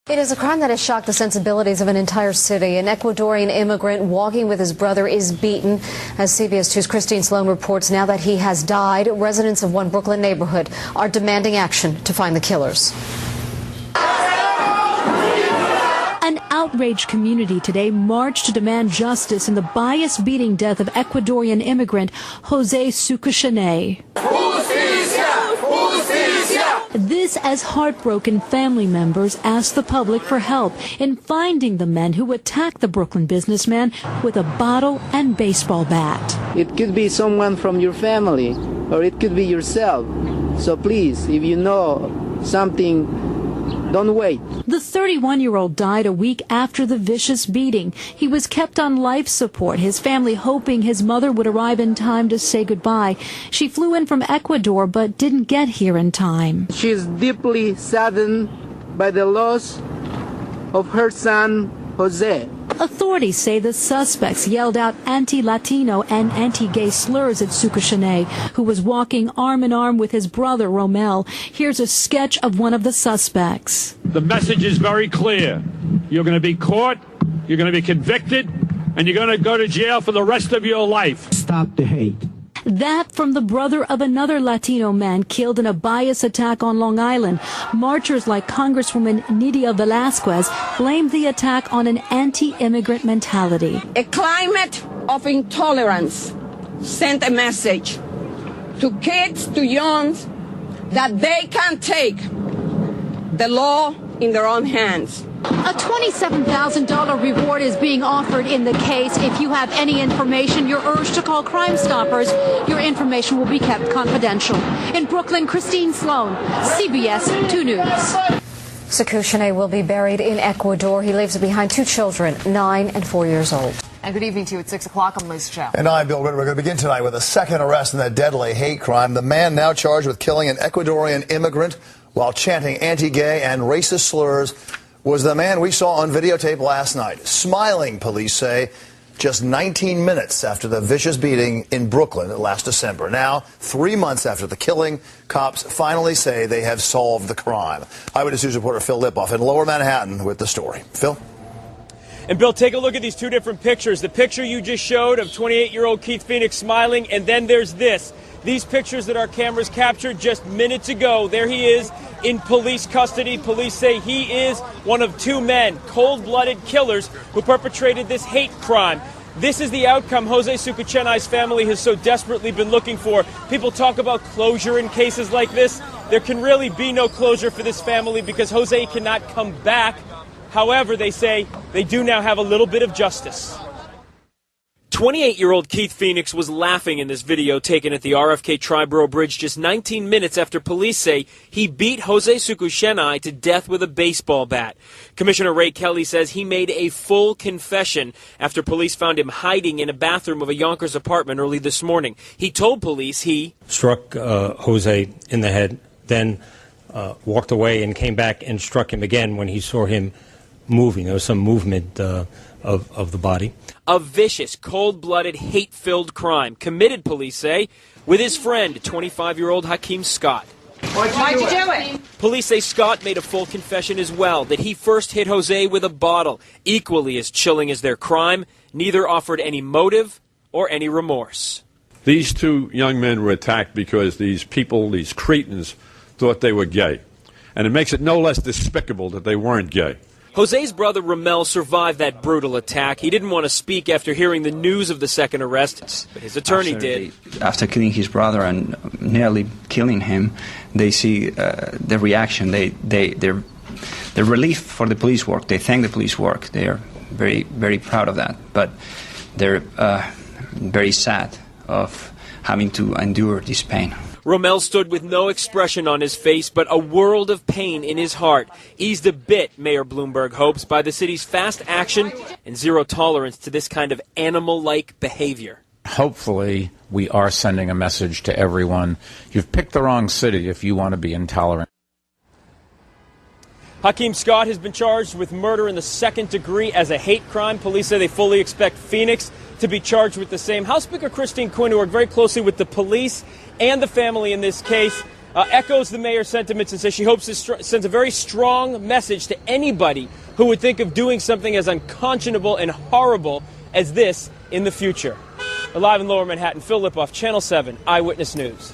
It is a crime that has shocked the sensibilities of an entire city. An Ecuadorian immigrant walking with his brother is beaten. As CBS 2's Christine Sloan reports, now that he has died, residents of one Brooklyn neighborhood are demanding action to find the killers. An outraged community today marched to demand justice in the bias-beating death of Ecuadorian immigrant Jose Sukushane. This as heartbroken family members asked the public for help in finding the men who attacked the Brooklyn businessman with a bottle and baseball bat. It could be someone from your family, or it could be yourself. So please, if you know something, don't wait. The 31-year-old died a week after the vicious beating. He was kept on life support, his family hoping his mother would arrive in time to say goodbye. She flew in from Ecuador but didn't get here in time. She is deeply saddened by the loss of her son, Jose. Authorities say the suspects yelled out anti-Latino and anti-gay slurs at Sukushane, who was walking arm in arm with his brother, Romel. Here's a sketch of one of the suspects. The message is very clear. You're going to be caught, you're going to be convicted, and you're going to go to jail for the rest of your life. Stop the hate. That from the brother of another Latino man killed in a bias attack on Long Island. Marchers like Congresswoman Nydia Velázquez blamed the attack on an anti-immigrant mentality. A climate of intolerance sent a message to kids, to youngs, that they can take the law in their own hands. A $27,000 reward is being offered in the case. If you have any information, you're urged to call Crime Stoppers. Your information will be kept confidential. In Brooklyn, Christine Sloan, CBS 2 News. Sukushane will be buried in Ecuador. He leaves behind two children, 9 and 4 years old. And good evening to you at 6 o'clock. I'm Liz Chow. And I'm Bill Ritter. We're going to begin tonight with a second arrest in that deadly hate crime. The man now charged with killing an Ecuadorian immigrant while chanting anti-gay and racist slurs was the man we saw on videotape last night. Smiling, police say, just 19 minutes after the vicious beating in Brooklyn last December. Now, 3 months after the killing, cops finally say they have solved the crime. Eyewitness News reporter Phil Lipoff in Lower Manhattan with the story. Phil? And Bill, take a look at these two different pictures. The picture you just showed of 28-year-old Keith Phoenix smiling, and then there's this. These pictures that our cameras captured just minutes ago. There he is in police custody. Police say he is one of two men, cold-blooded killers, who perpetrated this hate crime. This is the outcome Jose Sukuchane's family has so desperately been looking for. People talk about closure in cases like this. There can really be no closure for this family because Jose cannot come back. However, they say they do now have a little bit of justice. 28-year-old Keith Phoenix was laughing in this video taken at the RFK Triborough Bridge just 19 minutes after police say he beat Jose Sukushane to death with a baseball bat. Commissioner Ray Kelly says he made a full confession after police found him hiding in a bathroom of a Yonkers apartment early this morning. He told police he struck Jose in the head, then walked away and came back and struck him again when he saw him moving. There was some movement of the body. A vicious, cold-blooded, hate-filled crime committed, police say, with his friend, 25-year-old Hakeem Scott. Why'd you do it? Police say Scott made a full confession as well, that he first hit Jose with a bottle. Equally as chilling as their crime, neither offered any motive or any remorse. These two young men were attacked because these people, these cretins, thought they were gay. And it makes it no less despicable that they weren't gay. Jose's brother Romel survived that brutal attack. He didn't want to speak after hearing the news of the second arrest, but his attorney did. After killing his brother and nearly killing him, they see the reaction. They're relief for the police work. They thank the police work. They are very, very proud of that. But they're very sad of having to endure this pain. Romel stood with no expression on his face, but a world of pain in his heart, eased a bit, Mayor Bloomberg hopes, by the city's fast action and zero tolerance to this kind of animal-like behavior. Hopefully, we are sending a message to everyone. You've picked the wrong city if you want to be intolerant. Hakeem Scott has been charged with murder in the second degree as a hate crime. Police say they fully expect Phoenix to be charged with the same. House Speaker Christine Quinn, who worked very closely with the police and the family in this case, echoes the mayor's sentiments and says she hopes this sends a very strong message to anybody who would think of doing something as unconscionable and horrible as this in the future. Live in Lower Manhattan, Phil Lipoff, Channel 7 Eyewitness News.